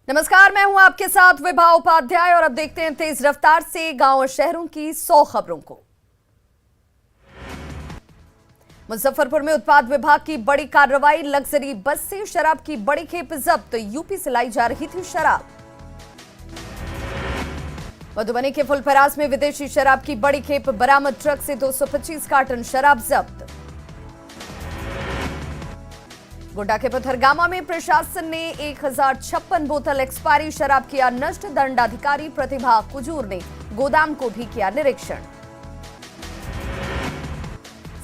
नमस्कार, मैं हूं आपके साथ विभा उपाध्याय और अब देखते हैं तेज रफ्तार से गांव और शहरों की 100 खबरों को। मुजफ्फरपुर में उत्पाद विभाग की बड़ी कार्रवाई, लग्जरी बस से शराब की बड़ी खेप जब्त, यूपी से लाई जा रही थी शराब। मधुबनी के फुलपरास में विदेशी शराब की बड़ी खेप बरामद, ट्रक से 225 कार्टन शराब जब्त। गोड्डा के पथरगामा में प्रशासन ने 1056 बोतल एक्सपायरी शराब किया नष्ट, दंडाधिकारी प्रतिभा कुजूर ने गोदाम को भी किया निरीक्षण।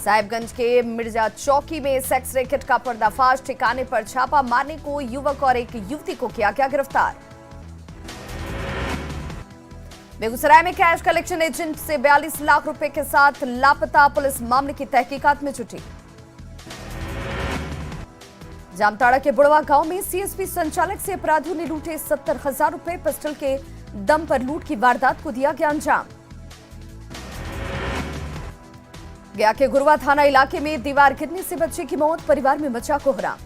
साहिबगंज के मिर्जा चौकी में सेक्स रैकेट का पर्दाफाश, ठिकाने पर छापा मारने को युवक और एक युवती को किया गया गिरफ्तार। बेगूसराय में कैश कलेक्शन एजेंट से 42 लाख रुपए के साथ लापता, पुलिस मामले की तहकीकात में जुटी। जामताड़ा के बुढ़वा गांव में सीएसपी संचालक से अपराधियों ने लूटे 70,000 रुपए, पिस्टल के दम पर लूट की वारदात को दिया गया अंजाम। गया के गुरुवा थाना इलाके में दीवार गिरने से बच्चे की मौत, परिवार में मचा कोहराम।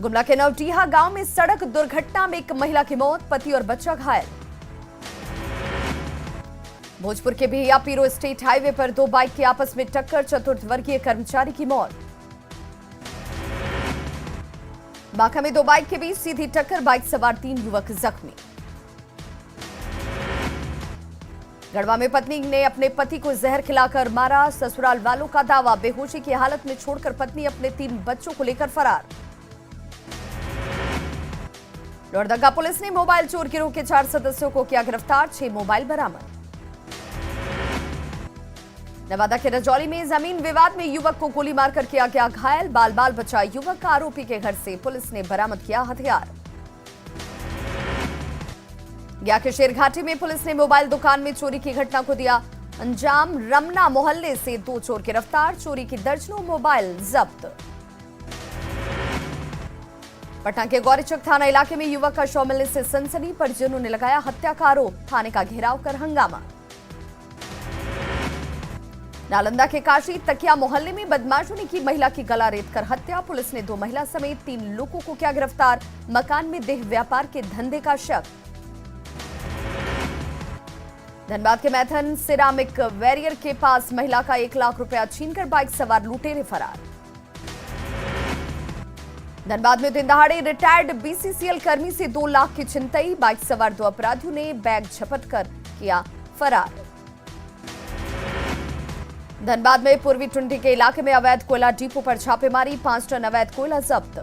गुमला के नवडीहा गांव में सड़क दुर्घटना में एक महिला की मौत, पति और बच्चा घायल। भोजपुर के बिहिया पीरो स्टेट हाईवे पर दो बाइक की आपस में टक्कर, चतुर्थ वर्गीय कर्मचारी की मौत। बांका में दो बाइक के बीच सीधी टक्कर, बाइक सवार 3 युवक जख्मी। गढ़वा में पत्नी ने अपने पति को जहर खिलाकर मारा, ससुराल वालों का दावा, बेहोशी की हालत में छोड़कर पत्नी अपने 3 बच्चों को लेकर फरार। लोहरदगा पुलिस ने मोबाइल चोर गिरोह के 4 सदस्यों को किया गिरफ्तार, 6 मोबाइल बरामद। नवादा के रजौली में जमीन विवाद में युवक को गोली मारकर किया गया घायल, बाल बाल बचा युवक, आरोपी के घर से पुलिस ने बरामद किया हथियार। गया के शेरघाटी में पुलिस ने मोबाइल दुकान में चोरी की घटना को दिया अंजाम, रमना मोहल्ले से 2 चोर गिरफ्तार, चोरी की दर्जनों मोबाइल जब्त। पटना के गौरीचक थाना इलाके में युवक का शव मिलने से सनसनी, परिजनों ने लगाया हत्या का आरोप, थाने का घेराव कर हंगामा। नालंदा के काशी तकिया मोहल्ले में बदमाशों ने की महिला की गला रेतकर हत्या, पुलिस ने 2 महिला समेत 3 लोगों को किया गिरफ्तार, मकान में देह व्यापार के धंधे का शक। धनबाद के मैथन सिरामिक वैरियर के पास महिला का 1 लाख रुपया छीनकर बाइक सवार लुटेरे फरार। धनबाद में दिन दहाड़े रिटायर्ड बीसीसीएल कर्मी से 2 लाख की छिनतई, बाइक सवार 2 अपराधियों ने बैग झपटकर किया फरार। धनबाद में पूर्वी टुंडी के इलाके में अवैध कोयला डिपो पर छापेमारी, 5 टन अवैध कोयला जब्त।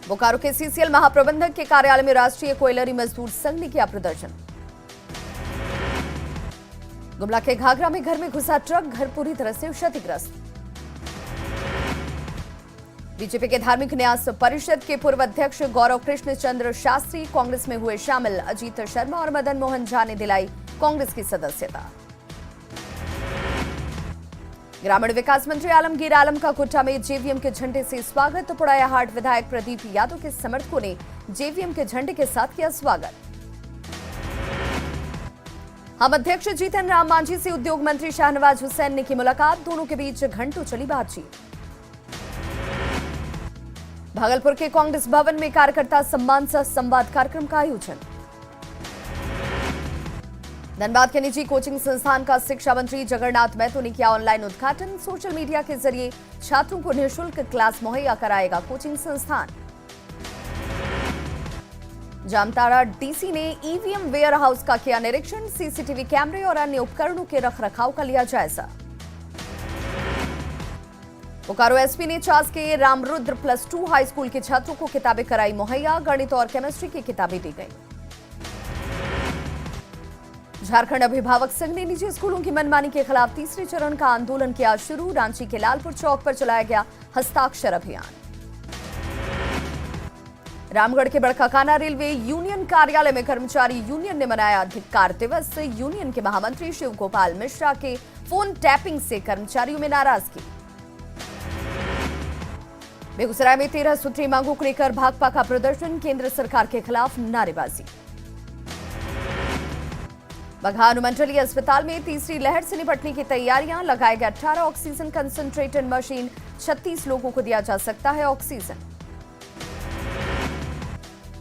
बोकारो के सीसीएल महाप्रबंधक के कार्यालय में राष्ट्रीय कोयलरी मजदूर संघ ने किया प्रदर्शन। गुमला के घाघरा में घर में घुसा ट्रक, घर पूरी तरह से क्षतिग्रस्त। बीजेपी के धार्मिक न्यास परिषद के पूर्व अध्यक्ष गौरव कृष्ण चंद्र शास्त्री कांग्रेस में हुए शामिल, अजीत शर्मा और मदन मोहन झा ने दिलाई कांग्रेस की सदस्यता। ग्रामीण विकास मंत्री आलमगीर आलम का कोटा में जेवीएम के झंडे से स्वागत, पुड़ायाहाट विधायक प्रदीप यादव के समर्थकों ने जेवीएम के झंडे के साथ किया स्वागत। हम अध्यक्ष जीतन राम मांझी से उद्योग मंत्री शाहनवाज हुसैन ने की मुलाकात, दोनों के बीच घंटों चली बातचीत। भागलपुर के कांग्रेस भवन में कार्यकर्ता सम्मान सह संवाद कार्यक्रम का आयोजन। धनबाद के निजी कोचिंग संस्थान का शिक्षा मंत्री जगन्नाथ महतो ने किया ऑनलाइन उद्घाटन, सोशल मीडिया के जरिए छात्रों को निःशुल्क क्लास मुहैया कराएगा कोचिंग संस्थान। जामताड़ा डीसी ने ईवीएम वेयर हाउस का किया निरीक्षण, सीसीटीवी कैमरे और अन्य उपकरणों के रखरखाव का लिया जायजा। बोकारो एसपी ने चास के रामरुद्र +2 हाई स्कूल के छात्रों को किताबें कराई मुहैया, गणित और केमिस्ट्री की किताबें दी गई। झारखंड अभिभावक संघ ने निजी स्कूलों की मनमानी के खिलाफ तीसरे चरण का आंदोलन किया शुरू, रांची के लालपुर चौक पर चलाया गया हस्ताक्षर अभियान। रामगढ़ के बड़काकाना रेलवे यूनियन कार्यालय में कर्मचारी यूनियन ने मनाया धिक्कार दिवस, यूनियन के महामंत्री शिव गोपाल मिश्रा के फोन टैपिंग से कर्मचारियों में नाराजगी। बेगूसराय में 13 सूत्री मांगों को लेकर भाकपा का प्रदर्शन, केंद्र सरकार के खिलाफ नारेबाजी। बघा अनुमंडलीय अस्पताल में तीसरी लहर से निपटने की तैयारियां, लगाए गए 18 ऑक्सीजन कंसंट्रेटर मशीन, 36 लोगों को दिया जा सकता है ऑक्सीजन।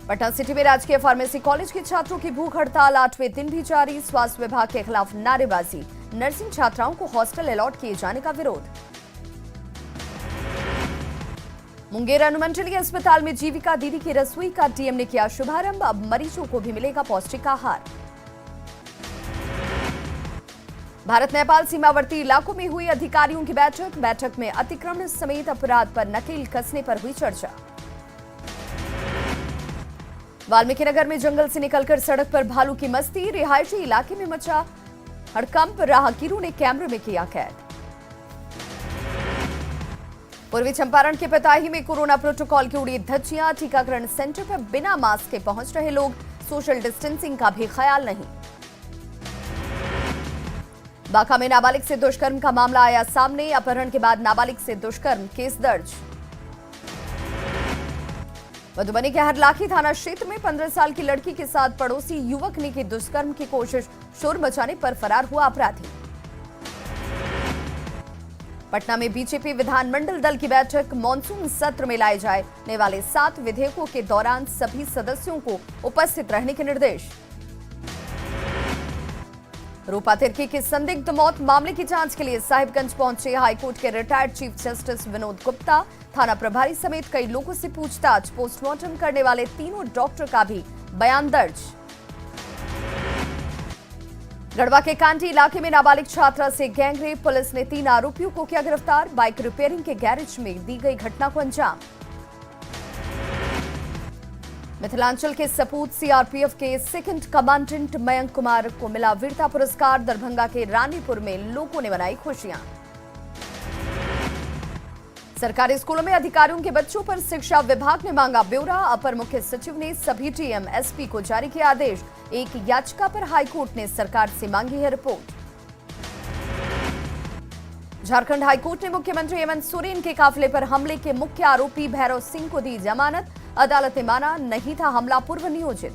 पटना सिटी में राजकीय फार्मेसी कॉलेज के छात्रों की भूख हड़ताल 8वें दिन भी जारी, स्वास्थ्य विभाग के खिलाफ नारेबाजी, नर्सिंग छात्राओं को हॉस्टल अलॉट किए जाने का विरोध। मुंगेर अनुमंडलीय अस्पताल में जीविका दीदी की रसोई का डीएम ने किया शुभारंभ, अब मरीजों को भी मिलेगा पौष्टिक आहार। भारत नेपाल सीमावर्ती इलाकों में हुई अधिकारियों की बैठक में अतिक्रमण समेत अपराध पर नकेल कसने पर हुई चर्चा। वाल्मीकिनगर में जंगल से निकलकर सड़क पर भालू की मस्ती, रिहायशी इलाके में मचा हड़कंप, राहगीरों ने कैमरे में किया कैद। पूर्वी चंपारण के पताही में कोरोना प्रोटोकॉल की उड़ी धज्जियां, टीकाकरण सेंटर पर बिना मास्क के पहुंच रहे लोग, सोशल डिस्टेंसिंग का भी ख्याल नहीं। बांका में नाबालिग से दुष्कर्म का मामला आया सामने, अपहरण के बाद नाबालिग से दुष्कर्म केस दर्ज। मधुबनी के हरलाखी थाना क्षेत्र में 15 साल की लड़की के साथ पड़ोसी युवक ने की दुष्कर्म की कोशिश, शोर मचाने पर फरार हुआ अपराधी। पटना में बीजेपी विधानमंडल दल की बैठक, मॉनसून सत्र में लाए जाने वाले 7 विधेयकों के दौरान सभी सदस्यों को उपस्थित रहने के निर्देश। रूपा तिर्की की संदिग्ध मौत मामले की जांच के लिए साहिबगंज पहुंचे हाईकोर्ट के retired chief justice Vinod Gupta, थाना प्रभारी समेत कई लोगों से पूछताछ, पोस्टमार्टम करने वाले तीनों डॉक्टर का भी बयान दर्ज। गढ़वा के कांटी इलाके में नाबालिग छात्रा से गैंगरेप, पुलिस ने 3 आरोपियों को किया गिरफ्तार, बाइक रिपेयरिंग के गैरेज में दी गई घटना को अंजाम। मिथिलांचल के सपूत सीआरपीएफ के सेकंड कमांडेंट मयंक कुमार को मिला वीरता पुरस्कार, दरभंगा के रानीपुर में लोगों ने मनाई खुशियां। सरकारी स्कूलों में अधिकारियों के बच्चों पर शिक्षा विभाग ने मांगा ब्यौरा, अपर मुख्य सचिव ने सभी डीएम एसपी को जारी किया आदेश, एक याचिका पर हाईकोर्ट ने सरकार से मांगी है रिपोर्ट। झारखंड हाईकोर्ट ने मुख्यमंत्री हेमंत सोरेन के काफिले पर हमले के मुख्य आरोपी भैरव सिंह को दी जमानत, अदालत ने माना नहीं था हमला पूर्व नियोजित।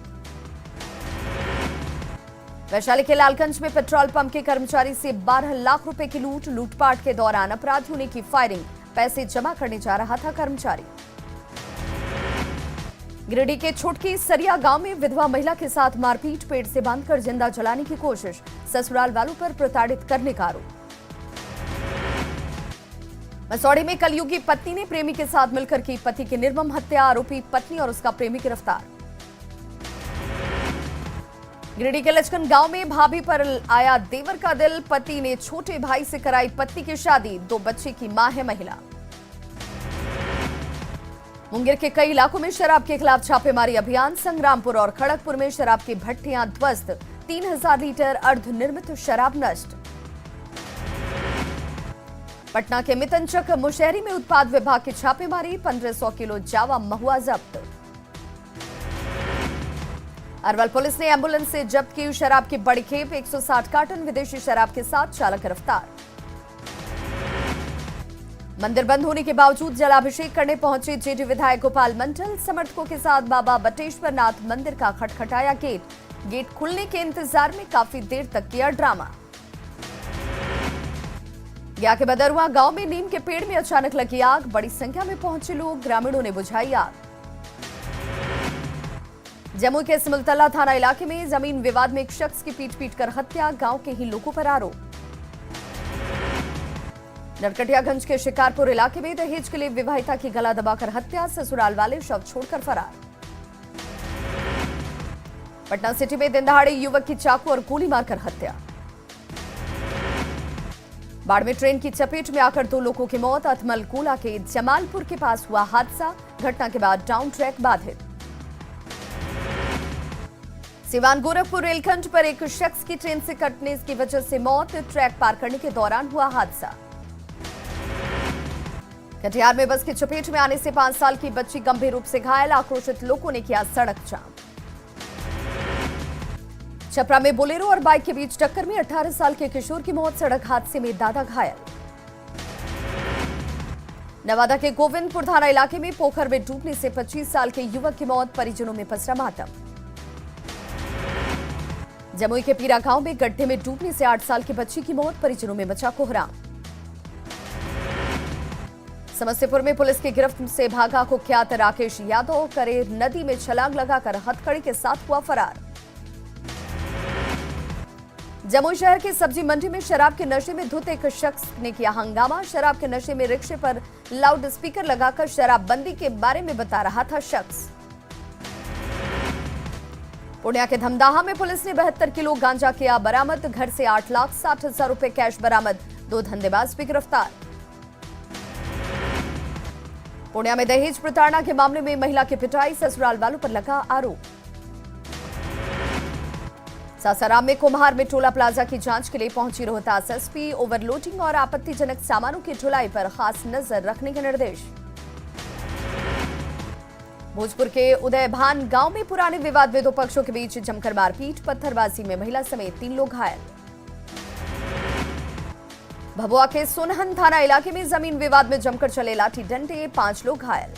वैशाली के लालगंज में पेट्रोल पंप के कर्मचारी से 12 लाख रुपए की लूटपाट के दौरान अपराधियों ने की फायरिंग, पैसे जमा करने जा रहा था कर्मचारी। गिरिडीह के छोटकी सरिया गांव में विधवा महिला के साथ मारपीट, पेट से बांधकर जिंदा जलाने की कोशिश, ससुराल वालों पर प्रताड़ित करने का आरोप। मसौढ़ी में कलयुगी पत्नी ने प्रेमी के साथ मिलकर की पति की निर्मम हत्या, आरोपी पत्नी और उसका प्रेमी गिरफ्तार। गिरिडीह के लचकन गांव में भाभी पर आया देवर का दिल, पति ने छोटे भाई से कराई पत्नी की शादी, 2 बच्चे की मां है महिला। मुंगेर के कई इलाकों में शराब के खिलाफ छापेमारी अभियान, संग्रामपुर और खड़गपुर में शराब की भट्टियां ध्वस्त, 3000 लीटर अर्धनिर्मित शराब नष्ट। पटना के मितनचक मुशहरी में उत्पाद विभाग की छापेमारी, 1500 किलो जावा महुआ जब्त। अरवल पुलिस ने एम्बुलेंस से जब्त की शराब की बड़ी खेप, 160 कार्टन विदेशी शराब के साथ चालक गिरफ्तार। मंदिर बंद होने के बावजूद जलाभिषेक करने पहुंचे जेडी विधायक गोपाल मंडल, समर्थकों के साथ बाबा बटेश्वरनाथ मंदिर का खटखटाया गेट खुलने के इंतजार में काफी देर तक किया ड्रामा। गया के बदरुआ गांव में नीम के पेड़ में अचानक लगी आग, बड़ी संख्या में पहुंचे लोग, ग्रामीणों ने बुझाई आग। जम्मू के सिमुलतला थाना इलाके में जमीन विवाद में एक शख्स की पीट कर हत्या, गांव के ही लोगों पर आरोप। नरकटियागंज के शिकारपुर इलाके में दहेज के लिए विवाहिता की गला दबाकर हत्या, ससुराल वाले शव छोड़कर फरार। पटना सिटी में दिन दहाड़े युवक की चाकू और गोली मारकर हत्या। बाड़मेर ट्रेन की चपेट में आकर 2 लोगों की मौत, अथमलगोला के जमालपुर के पास हुआ हादसा, घटना के बाद डाउन ट्रैक बाधित। सिवान गोरखपुर रेलखंड पर एक शख्स की ट्रेन से कटने की वजह से मौत, ट्रैक पार करने के दौरान हुआ हादसा। कटिहार में बस की चपेट में आने से 5 साल की बच्ची गंभीर रूप से घायल, आक्रोशित लोगों ने किया सड़क जाम। छपरा में बोलेरो और बाइक के बीच टक्कर में 18 साल के किशोर की मौत, सड़क हादसे में दादा घायल। नवादा के गोविंदपुर थाना इलाके में पोखर में डूबने से 25 साल के युवक की मौत, परिजनों में पसरा मातम। जमुई के पीरा गांव में गड्ढे में डूबने से 8 साल की बच्ची की मौत, परिजनों में मचा कोहराम। समस्तीपुर में पुलिस की गिरफ्त से भागा कुख्यात राकेश यादव, करे नदी में छलांग लगाकर हथकड़ी के साथ हुआ फरार। जमुई शहर की सब्जी मंडी में शराब के नशे में धुत एक शख्स ने किया हंगामा। शराब के नशे में रिक्शे पर लाउड स्पीकर लगाकर शराबबंदी के बारे में बता रहा था शख्स। पूर्णिया के धमदाहा में पुलिस ने 72 किलो गांजा किया बरामद। घर से 8,60,000 रुपए कैश बरामद, 2 धंधेबाज भी गिरफ्तार। पूर्णिया में दहेज प्रताड़ना के मामले में महिला की पिटाई, ससुराल वालों पर लगा आरोप। सासाराम में कुम्हार में टोला प्लाजा की जांच के लिए पहुंची रोहतास एसपी, ओवरलोडिंग और आपत्तिजनक सामानों की ढुलाई पर खास नजर रखने के निर्देश। भोजपुर के उदयभान गांव में पुराने विवाद में 2 पक्षों के बीच जमकर मारपीट, पत्थरबाजी में महिला समेत 3 लोग घायल। भभुआ के सोनहन थाना इलाके में जमीन विवाद में जमकर चले लाठी डंडे, 5 लोग घायल।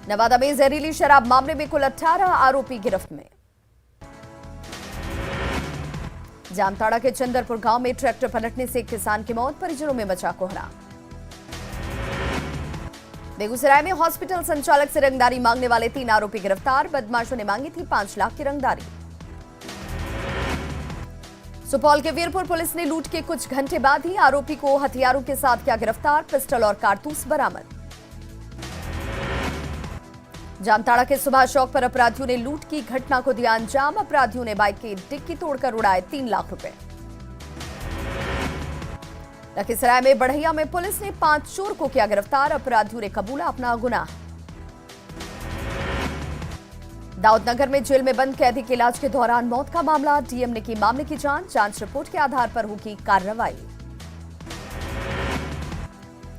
नवादा में जहरीली शराब मामले में कुल 18 आरोपी गिरफ्त में। जामताड़ा के चंदरपुर गांव में ट्रैक्टर पलटने से एक किसान की मौत, परिजनों में मचा कोहराम। बेगूसराय में हॉस्पिटल संचालक से रंगदारी मांगने वाले 3 आरोपी गिरफ्तार, बदमाशों ने मांगी थी 5 लाख की रंगदारी। सुपौल के वीरपुर पुलिस ने लूट के कुछ घंटे बाद ही आरोपी को हथियारों के साथ किया गिरफ्तार, पिस्टल और कारतूस बरामद। जामताड़ा के सुभाष चौक पर अपराधियों ने लूट की घटना को दिया अंजाम। अपराधियों ने बाइक की डिक्की तोड़कर उड़ाए 3 लाख रुपए। लखीसराय में बढ़ैया में पुलिस ने 5 चोर को किया गिरफ्तार, अपराधियों ने कबूला अपना गुनाह। दाऊदनगर में जेल में बंद कैदी के इलाज के दौरान मौत का मामला, डीएम ने की मामले की जांच रिपोर्ट के आधार पर होगी कार्रवाई।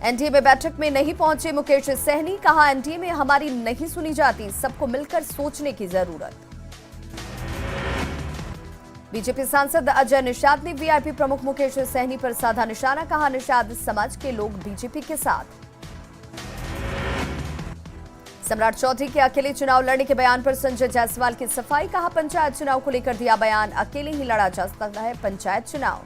एनडीए में बैठक में नहीं पहुंचे मुकेश सहनी, कहा एनडीए में हमारी नहीं सुनी जाती, सबको मिलकर सोचने की जरूरत। बीजेपी सांसद अजय निषाद ने वीआईपी प्रमुख मुकेश सहनी पर साधा निशाना, कहा निषाद समाज के लोग बीजेपी के साथ। सम्राट चौधरी के अकेले चुनाव लड़ने के बयान पर संजय जायसवाल की सफाई, कहा पंचायत चुनाव को लेकर दिया बयान, अकेले ही लड़ा जा सकता है पंचायत चुनाव।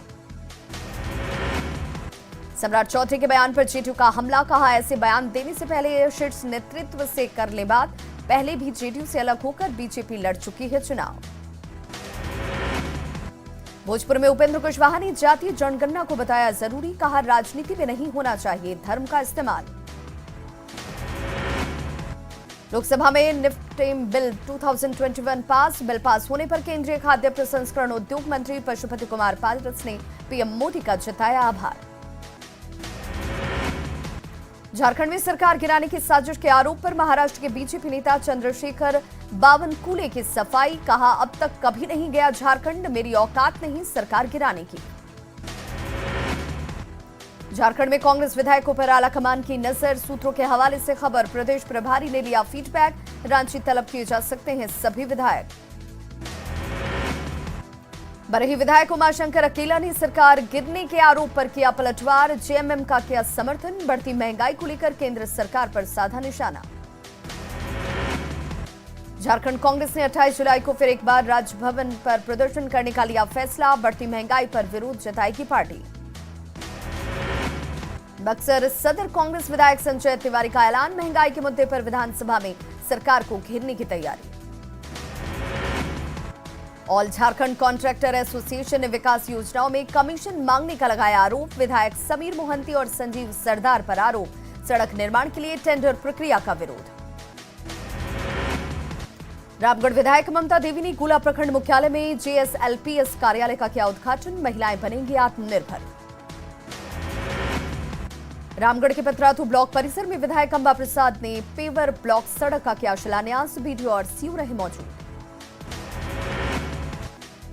सम्राट चौधरी के बयान पर जेडीयू का हमला, कहा ऐसे बयान देने से पहले शीर्ष नेतृत्व से कर ले बात, पहले भी जेडीयू से अलग होकर बीजेपी लड़ चुकी है चुनाव। भोजपुर में उपेंद्र कुशवाहा ने जातीय जनगणना को बताया जरूरी, कहा राजनीति में नहीं होना चाहिए धर्म का इस्तेमाल। लोकसभा में निफ्टेम बिल 2021 पास, बिल पास होने पर केंद्रीय खाद्य प्रसंस्करण उद्योग मंत्री पशुपति कुमार पारस ने पीएम मोदी का जताया आभार। झारखंड में सरकार गिराने की साजिश के आरोप पर महाराष्ट्र के बीजेपी नेता चंद्रशेखर बावनकुले की सफाई, कहा अब तक कभी नहीं गया झारखंड, मेरी औकात नहीं सरकार गिराने की। झारखंड में कांग्रेस विधायकों पर आलाकमान की नजर, सूत्रों के हवाले से खबर, प्रदेश प्रभारी ने लिया फीडबैक, रांची तलब किए जा सकते हैं सभी विधायक। बरही विधायक उमाशंकर अकेला ने सरकार गिरने के आरोप पर किया पलटवार, जेएमएम का किया समर्थन, बढ़ती महंगाई को लेकर केंद्र सरकार पर साधा निशाना। झारखंड कांग्रेस ने 28 जुलाई को फिर एक बार राजभवन पर प्रदर्शन करने का लिया फैसला, बढ़ती महंगाई पर विरोध जताएगी पार्टी। बक्सर सदर कांग्रेस विधायक संजय तिवारी का ऐलान, महंगाई के मुद्दे पर विधानसभा में सरकार को घेरने की तैयारी। ऑल झारखंड कॉन्ट्रैक्टर एसोसिएशन ने विकास योजनाओं में कमीशन मांगने का लगाया आरोप, विधायक समीर मोहंती और संजीव सरदार पर आरोप, सड़क निर्माण के लिए टेंडर प्रक्रिया का विरोध। रामगढ़ विधायक ममता देवी ने गोला प्रखंड मुख्यालय में जेएसएलपीएस कार्यालय का किया उद्घाटन, महिलाएं बनेंगी आत्मनिर्भर। रामगढ़ के पतरातू ब्लॉक परिसर में विधायक अंबा प्रसाद ने पेवर ब्लॉक सड़क का किया शिलान्यास, बीडीओ और सीओ रहे मौजूद।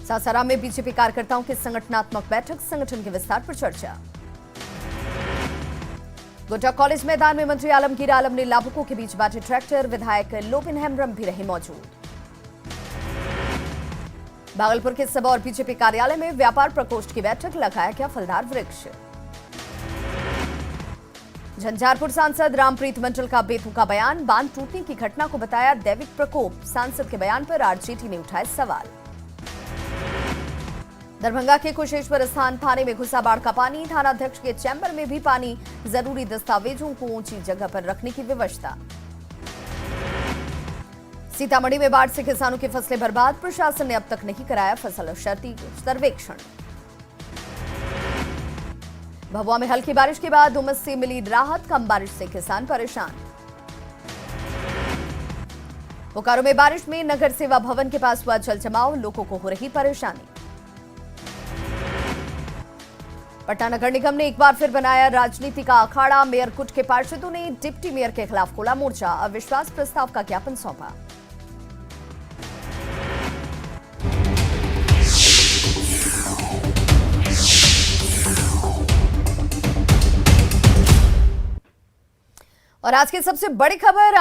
सासाराम में बीजेपी कार्यकर्ताओं की संगठनात्मक बैठक, संगठन के विस्तार पर चर्चा। गोड्डा कॉलेज मैदान में मंत्री आलमगीर आलम ने लाभुकों के बीच बांटे ट्रैक्टर, विधायक लोबिन हेम्ब्रम भी रहे मौजूद। भागलपुर के सबौर बीजेपी कार्यालय में व्यापार प्रकोष्ठ की बैठक, लगाया गया फलदार वृक्ष। झंझारपुर सांसद रामप्रीत मंडल का बेतुका बयान, बांध टूटने की घटना को बताया दैविक प्रकोप। सांसद के बयान पर आरजेडी ने उठाए सवाल। दरभंगा के कुशेश्वर स्थान थाने में घुसा बाढ़ का पानी, थानाध्यक्ष के चैम्बर में भी पानी, जरूरी दस्तावेजों को ऊंची जगह पर रखने की व्यवस्था। सीतामढ़ी में बाढ़ से किसानों की फसलें बर्बाद, प्रशासन ने अब तक नहीं कराया फसल क्षति सर्वेक्षण। भभुआ में हल्की बारिश के बाद उमस से मिली राहत, कम बारिश से किसान परेशान। बोकारो में बारिश में नगर सेवा भवन के पास हुआ जल जमाव, लोगों को हो रही परेशानी। पटना नगर निगम ने एक बार फिर बनाया राजनीति का अखाड़ा, मेयर गुट के पार्षदों ने डिप्टी मेयर के खिलाफ खोला मोर्चा, अविश्वास प्रस्ताव का ज्ञापन सौंपा। और आज की सबसे बड़ी खबर,